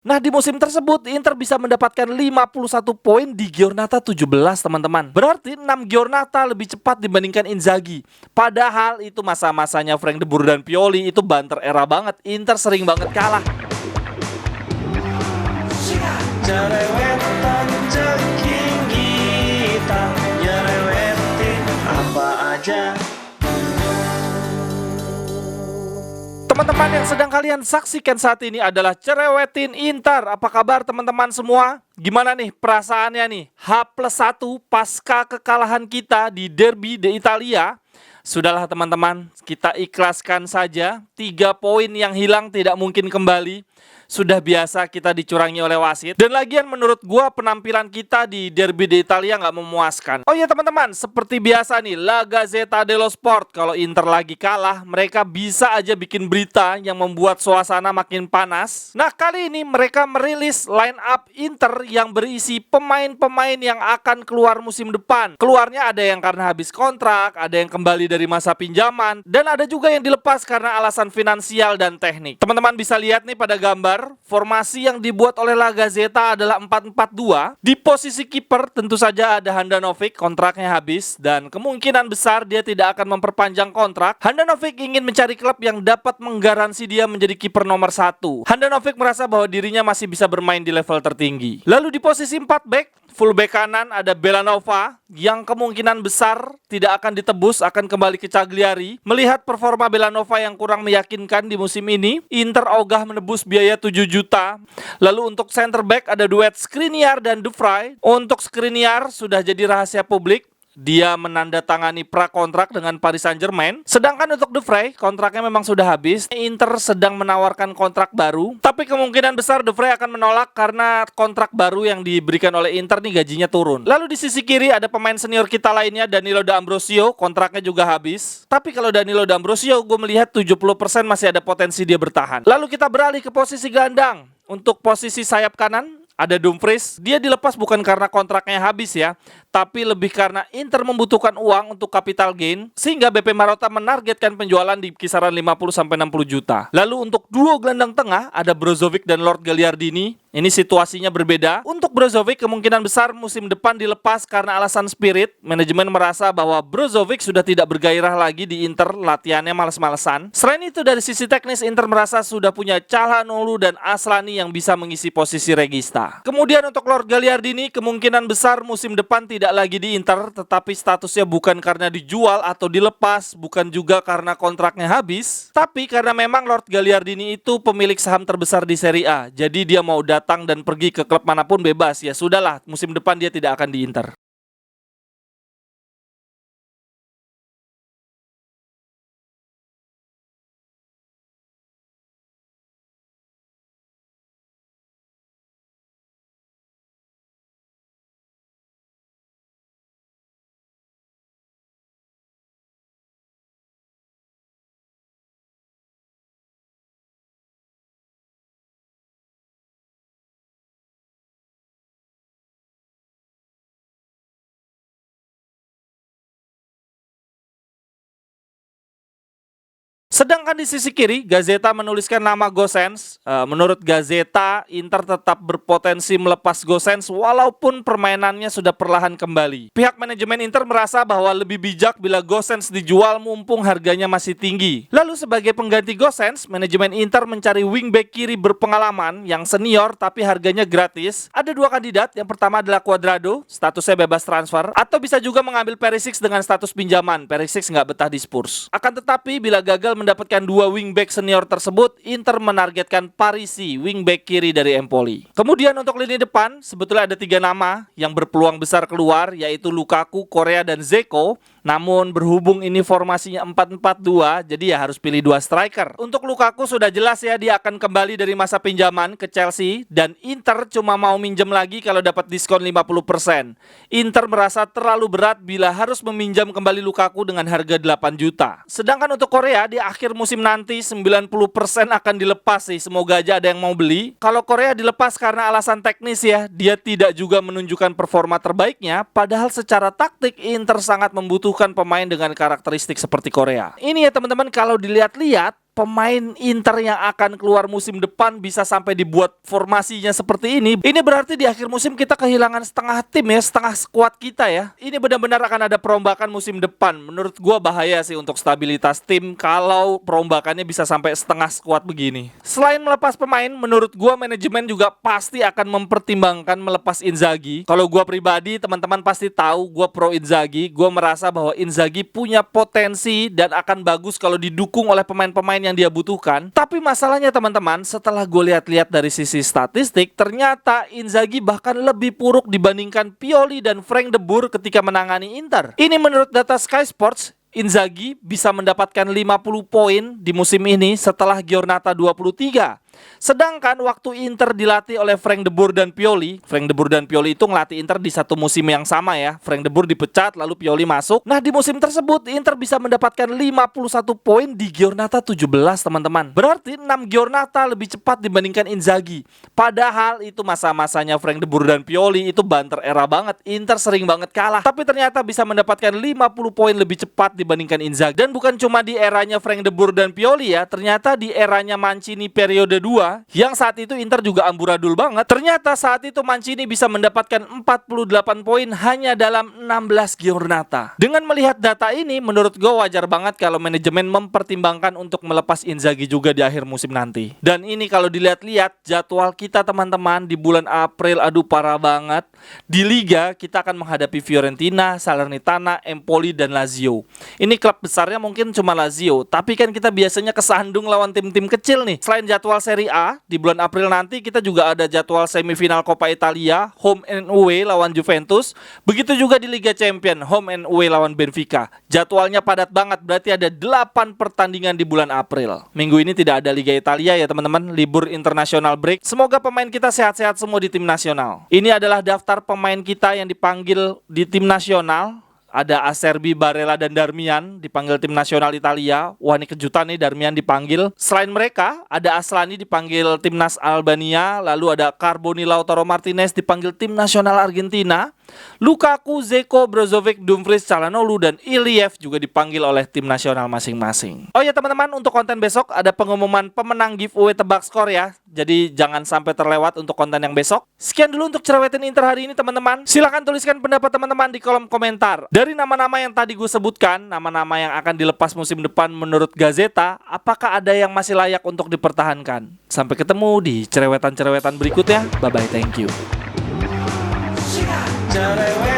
Nah, di musim tersebut Inter bisa mendapatkan 51 poin di Giornata 17, teman-teman. Berarti 6 Giornata lebih cepat dibandingkan Inzaghi. Padahal itu masa-masanya Frank de Boer dan Pioli, itu banter era banget. Inter sering banget kalah. Jerewetan ceking kita, nyerewetin apa aja. Teman-teman yang sedang kalian saksikan saat ini adalah Cerewetin Inter. Apa kabar teman-teman semua? Gimana nih perasaannya nih? H+1 pasca kekalahan kita di Derby de Italia. Sudahlah teman-teman, kita ikhlaskan saja. 3 poin yang hilang tidak mungkin kembali. Sudah biasa kita dicurangi oleh wasit. Dan lagian menurut gua penampilan kita di Derby de Italia nggak memuaskan. Oh iya teman-teman, seperti biasa nih, La Gazzetta dello Sport. Kalau Inter lagi kalah, mereka bisa aja bikin berita yang membuat suasana makin panas. Nah, kali ini mereka merilis line up Inter yang berisi pemain-pemain yang akan keluar musim depan. Keluarnya ada yang karena habis kontrak, ada yang kembali dari masa pinjaman, dan ada juga yang dilepas karena alasan finansial dan teknik. Teman-teman bisa lihat nih pada gambar, formasi yang dibuat oleh La Gazzetta adalah 4-4-2. Di posisi kiper tentu saja ada Handanovic, kontraknya habis dan kemungkinan besar dia tidak akan memperpanjang kontrak. Handanovic ingin mencari klub yang dapat menggaransi dia menjadi kiper nomor 1. Handanovic merasa bahwa dirinya masih bisa bermain di level tertinggi. Lalu di posisi 4 back, full back kanan ada Belanova yang kemungkinan besar tidak akan ditebus, akan kembali ke Cagliari. Melihat performa Belanova yang kurang meyakinkan di musim ini, Inter ogah menebus biaya 7 juta. Lalu untuk center back ada duet Skriniar dan De Vrij. Untuk Skriniar sudah jadi rahasia publik. Dia menandatangani prakontrak dengan Paris Saint-Germain. Sedangkan untuk De Vrij, kontraknya memang sudah habis. Inter sedang menawarkan kontrak baru. Tapi kemungkinan besar De Vrij akan menolak karena kontrak baru yang diberikan oleh Inter nih gajinya turun. Lalu di sisi kiri ada pemain senior kita lainnya, Danilo D'Ambrosio. Kontraknya juga habis. Tapi kalau Danilo D'Ambrosio, gue melihat 70% masih ada potensi dia bertahan. Lalu kita beralih ke posisi gelandang. Untuk posisi sayap kanan, ada Dumfries. Dia dilepas bukan karena kontraknya habis ya, tapi lebih karena Inter membutuhkan uang untuk capital gain, sehingga BP Marotta menargetkan penjualan di kisaran 50-60 juta. Lalu untuk duo gelandang tengah ada Brozovic dan Lord Gagliardini. Ini situasinya berbeda. Untuk Brozovic kemungkinan besar musim depan dilepas karena alasan spirit. Manajemen merasa bahwa Brozovic sudah tidak bergairah lagi di Inter, latihannya males-malesan. Selain itu dari sisi teknis Inter merasa sudah punya Calhanoglu dan Aslani yang bisa mengisi posisi regista. Kemudian untuk Lord Gagliardini kemungkinan besar musim depan tidak lagi di Inter, tetapi statusnya bukan karena dijual atau dilepas, bukan juga karena kontraknya habis, tapi karena memang Lord Gagliardini itu pemilik saham terbesar di Serie A. Jadi dia mau datang dan pergi ke klub manapun bebas. Ya sudahlah, musim depan dia tidak akan di Inter. Sedangkan di sisi kiri, Gazzetta menuliskan nama Gosens. Menurut Gazzetta, Inter tetap berpotensi melepas Gosens walaupun permainannya sudah perlahan kembali. Pihak manajemen Inter merasa bahwa lebih bijak bila Gosens dijual mumpung harganya masih tinggi. Lalu sebagai pengganti Gosens, manajemen Inter mencari wingback kiri berpengalaman yang senior tapi harganya gratis. Ada 2 kandidat, yang pertama adalah Cuadrado, statusnya bebas transfer, atau bisa juga mengambil Perisic dengan status pinjaman. Perisic nggak betah di Spurs. Akan tetapi bila gagal mendapatkan 2 wingback senior tersebut, Inter menargetkan Parisi, wingback kiri dari Empoli. Kemudian untuk lini depan, sebetulnya ada 3 nama yang berpeluang besar keluar, yaitu Lukaku, Korea, dan Dzeko. Namun berhubung ini formasinya 4-4-2, jadi ya harus pilih 2 striker. Untuk Lukaku sudah jelas ya, dia akan kembali dari masa pinjaman ke Chelsea, dan Inter cuma mau minjem lagi kalau dapat diskon 50%. Inter merasa terlalu berat bila harus meminjam kembali Lukaku dengan harga 8 juta. Sedangkan untuk Korea di akhir musim nanti 90% akan dilepas sih, semoga aja ada yang mau beli. Kalau Korea dilepas karena alasan teknis ya, dia tidak juga menunjukkan performa terbaiknya, padahal secara taktik Inter sangat membutuhkan pemain dengan karakteristik seperti Korea. Ini ya teman-teman, kalau dilihat-lihat pemain Inter yang akan keluar musim depan bisa sampai dibuat formasinya seperti ini. Ini berarti di akhir musim kita kehilangan setengah tim ya, setengah skuad kita ya. Ini benar-benar akan ada perombakan musim depan. Menurut gua bahaya sih untuk stabilitas tim kalau perombakannya bisa sampai setengah skuad begini. Selain melepas pemain, menurut gua manajemen juga pasti akan mempertimbangkan melepas Inzaghi. Kalau gua pribadi, teman-teman pasti tahu gua pro Inzaghi. Gua merasa bahwa Inzaghi punya potensi dan akan bagus kalau didukung oleh pemain-pemain yang dia butuhkan. Tapi masalahnya teman-teman, setelah gue lihat-lihat dari sisi statistik, ternyata Inzaghi bahkan lebih buruk dibandingkan Pioli dan Frank de Boer ketika menangani Inter. Ini menurut data Sky Sports, Inzaghi bisa mendapatkan 50 poin di musim ini setelah Giornata 23. Sedangkan waktu Inter dilatih oleh Frank de Boer dan Pioli, Frank de Boer dan Pioli itu ngelatih Inter di satu musim yang sama ya. Frank de Boer dipecat lalu Pioli masuk. Nah, di musim tersebut Inter bisa mendapatkan 51 poin di Giornata 17, teman-teman. Berarti 6 Giornata lebih cepat dibandingkan Inzaghi. Padahal itu masa-masanya Frank de Boer dan Pioli, itu banter era banget. Inter sering banget kalah, tapi ternyata bisa mendapatkan 50 poin lebih cepat dibandingkan Inzaghi. Dan bukan cuma di eranya Frank de Boer dan Pioli ya, ternyata di eranya Mancini periode 2 yang saat itu Inter juga amburadul banget. Ternyata saat itu Mancini bisa mendapatkan 48 poin hanya dalam 16 Giornata. Dengan melihat data ini, menurut gue wajar banget kalau manajemen mempertimbangkan untuk melepas Inzaghi juga di akhir musim nanti. Dan ini kalau dilihat-lihat jadwal kita teman-teman di bulan April, aduh parah banget. Di Liga kita akan menghadapi Fiorentina, Salernitana, Empoli, dan Lazio. Ini klub besarnya mungkin cuma Lazio, tapi kan kita biasanya kesandung lawan tim-tim kecil nih. Selain jadwal Serie A, di bulan April nanti kita juga ada jadwal semifinal Coppa Italia, home and away lawan Juventus. Begitu juga di Liga Champions, home and away lawan Benfica. Jadwalnya padat banget, berarti ada 8 pertandingan di bulan April. Minggu ini tidak ada Liga Italia ya teman-teman, libur international break. Semoga pemain kita sehat-sehat semua di tim nasional. Ini adalah daftar pemain kita yang dipanggil di tim nasional. Ada Acerbi, Barella, dan Darmian dipanggil tim nasional Italia. Wah, ini kejutan nih, Darmian dipanggil. Selain mereka, ada Aslani dipanggil timnas Albania. Lalu ada Carboni, Lautaro Martinez dipanggil tim nasional Argentina. Lukaku, Zeko, Brozovic, Dumfries, Calhanoglu, dan Iliev juga dipanggil oleh tim nasional masing-masing. Oh ya teman-teman, untuk konten besok ada pengumuman pemenang giveaway tebak skor ya. Jadi jangan sampai terlewat untuk konten yang besok. Sekian dulu untuk Cerewetin Inter hari ini teman-teman. Silahkan tuliskan pendapat teman-teman di kolom komentar. Dari nama-nama yang tadi gue sebutkan, nama-nama yang akan dilepas musim depan menurut Gazeta, apakah ada yang masih layak untuk dipertahankan? Sampai ketemu di cerewetan-cerewetan berikutnya. Bye-bye, thank you. Cerewetan.